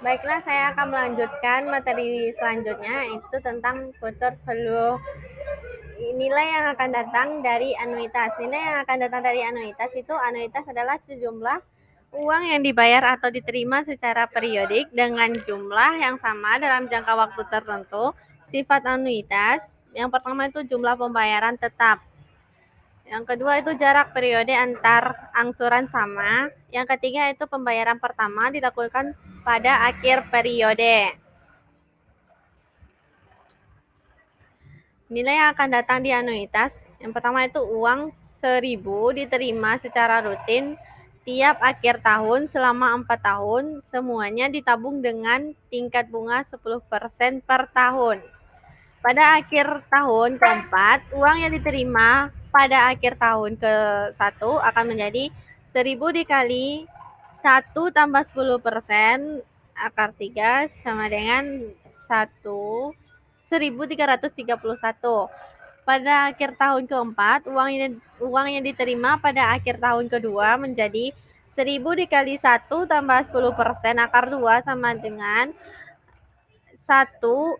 Baiklah, saya akan melanjutkan materi selanjutnya, itu tentang future value. Nilai yang akan datang dari anuitas. Nilai yang akan datang dari anuitas itu, anuitas adalah sejumlah uang yang dibayar atau diterima secara periodik dengan jumlah yang sama dalam jangka waktu tertentu. Sifat anuitas, yang pertama itu jumlah pembayaran tetap. Yang kedua itu jarak periode antar angsuran sama. Yang ketiga itu pembayaran pertama dilakukan pada akhir periode. Nilai yang akan datang di anuitas, yang pertama itu uang 1.000 diterima secara rutin tiap akhir tahun selama 4 tahun, semuanya ditabung dengan tingkat bunga 10% per tahun. Pada akhir tahun keempat, uang yang diterima pada akhir tahun ke-1 akan menjadi 1.000 dikali 1 tambah 10% akar 3 sama dengan 1.331. Pada akhir tahun keempat, uang yang diterima pada akhir tahun kedua menjadi 1.000 dikali 1 tambah 10% akar 2 sama dengan 1.210.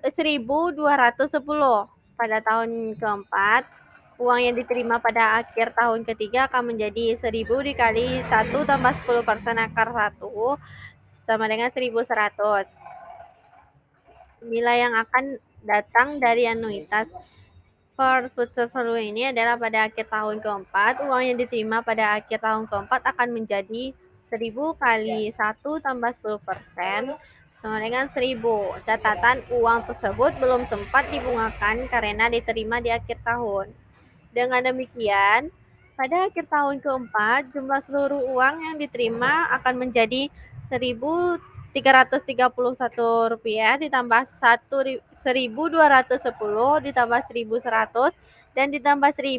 Pada tahun keempat, uang yang diterima pada akhir tahun ketiga akan menjadi 1.000 dikali 1 tambah 10% akar 1 sama dengan 1.100. Nilai yang akan datang dari anuitas for future value ini adalah pada akhir tahun keempat, uang yang diterima pada akhir tahun keempat akan menjadi 1.000 kali 1 tambah 10% sama dengan 1.000. Catatan, uang tersebut belum sempat dibungakan karena diterima di akhir tahun. Dengan demikian, pada akhir tahun keempat, jumlah seluruh uang yang diterima akan menjadi 1.331 rupiah ditambah 1.210 ditambah 1.100 dan ditambah 1.000.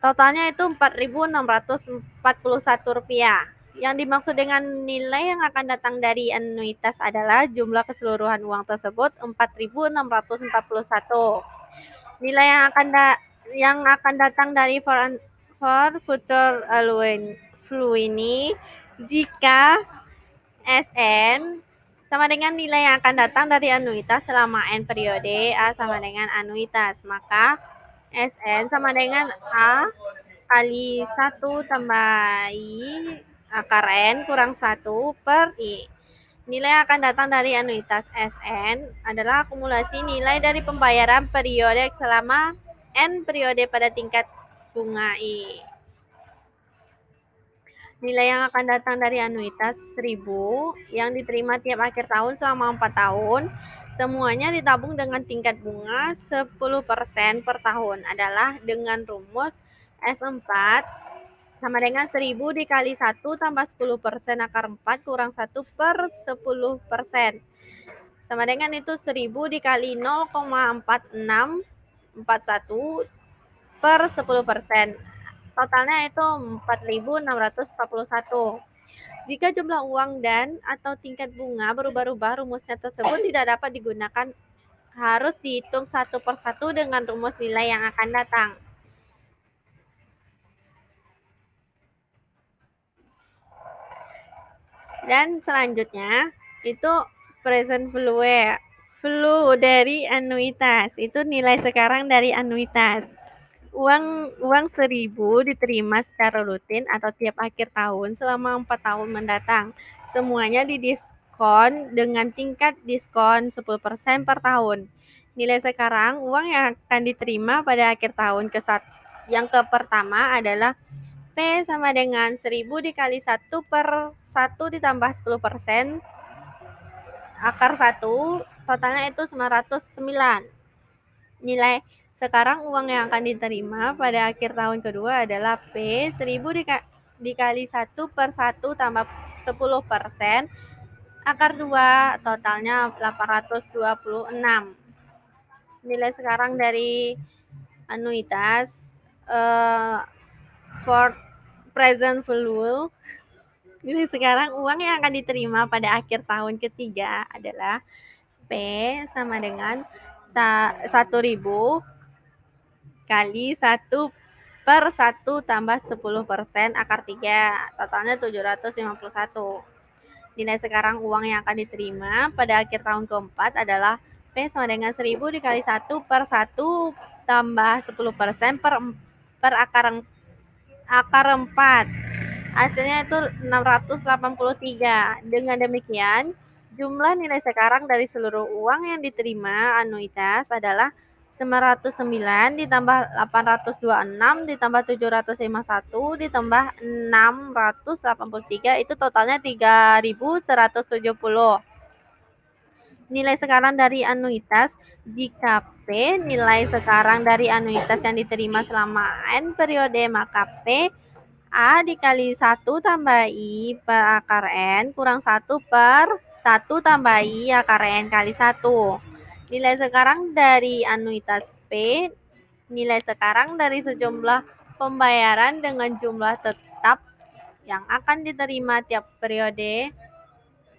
Totalnya itu 4.641 rupiah. Yang dimaksud dengan nilai yang akan datang dari anuitas adalah jumlah keseluruhan uang tersebut 4.641. Nilai yang akan datang dari for future value ini jika SN sama dengan nilai yang akan datang dari anuitas selama N periode, A sama dengan anuitas, maka SN sama dengan A kali 1 tambah I akar N kurang 1 per I. Nilai yang akan datang dari anuitas SN adalah akumulasi nilai dari pembayaran periodik selama N periode pada tingkat bunga I. Nilai yang akan datang dari anuitas 1.000 yang diterima tiap akhir tahun selama 4 tahun, semuanya ditabung dengan tingkat bunga 10% per tahun adalah dengan rumus S4 sama dengan 1.000 dikali 1 tambah 10% akar 4 kurang 1 per 10%. Sama dengan itu 1.000 dikali 0,4641 per 10%. Totalnya itu 4.641. Jika jumlah uang dan atau tingkat bunga berubah-ubah, rumusnya tersebut tidak dapat digunakan, harus dihitung satu persatu dengan rumus nilai yang akan datang. Dan selanjutnya itu present value dari anuitas. Itu nilai sekarang dari anuitas. Uang 1.000 diterima secara rutin atau tiap akhir tahun selama 4 tahun mendatang. Semuanya didiskon dengan tingkat diskon 10% per tahun. Nilai sekarang uang yang akan diterima pada akhir tahun yang pertama adalah P sama dengan 1.000 dikali 1 per 1 ditambah 10% akar 1, totalnya itu 909. Nilai sekarang uang yang akan diterima pada akhir tahun kedua adalah P 1.000 dikali 1 per 1 tambah 10% akar 2, totalnya 826. Nilai sekarang dari anuitas for present value, nilai sekarang uang yang akan diterima pada akhir tahun ketiga adalah P sama dengan 1.000 kali 1 per 1 tambah 10% akar 3, totalnya 751. Nilai sekarang uang yang akan diterima pada akhir tahun keempat adalah P sama dengan 1000 dikali 1 per 1 tambah 10% per akar 4. Hasilnya itu 683. Dengan demikian, jumlah nilai sekarang dari seluruh uang yang diterima anuitas adalah 909 ditambah 826 ditambah 751 ditambah 683 itu totalnya 3170. Nilai sekarang dari anuitas jika P nilai sekarang dari anuitas yang diterima selama N periode, maka P A dikali 1 tambah I per akar N kurang 1 per 1 tambah I akar N kali 1. Nilai sekarang dari anuitas P, nilai sekarang dari sejumlah pembayaran dengan jumlah tetap yang akan diterima tiap periode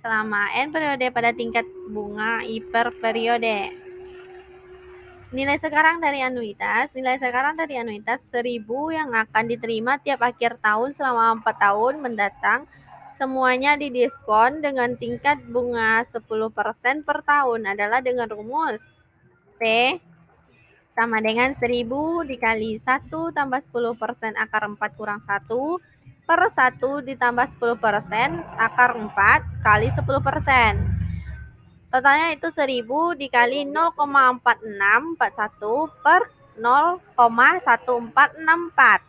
selama N periode pada tingkat bunga I per periode. Nilai sekarang dari anuitas 1000 yang akan diterima tiap akhir tahun selama 4 tahun mendatang, semuanya didiskon dengan tingkat bunga 10% per tahun adalah dengan rumus P sama dengan 1000 dikali 1 tambah 10% akar 4 kurang 1 per 1 ditambah 10% akar 4 kali 10%. Totalnya itu 1000 dikali 0,4641 per 0,1464.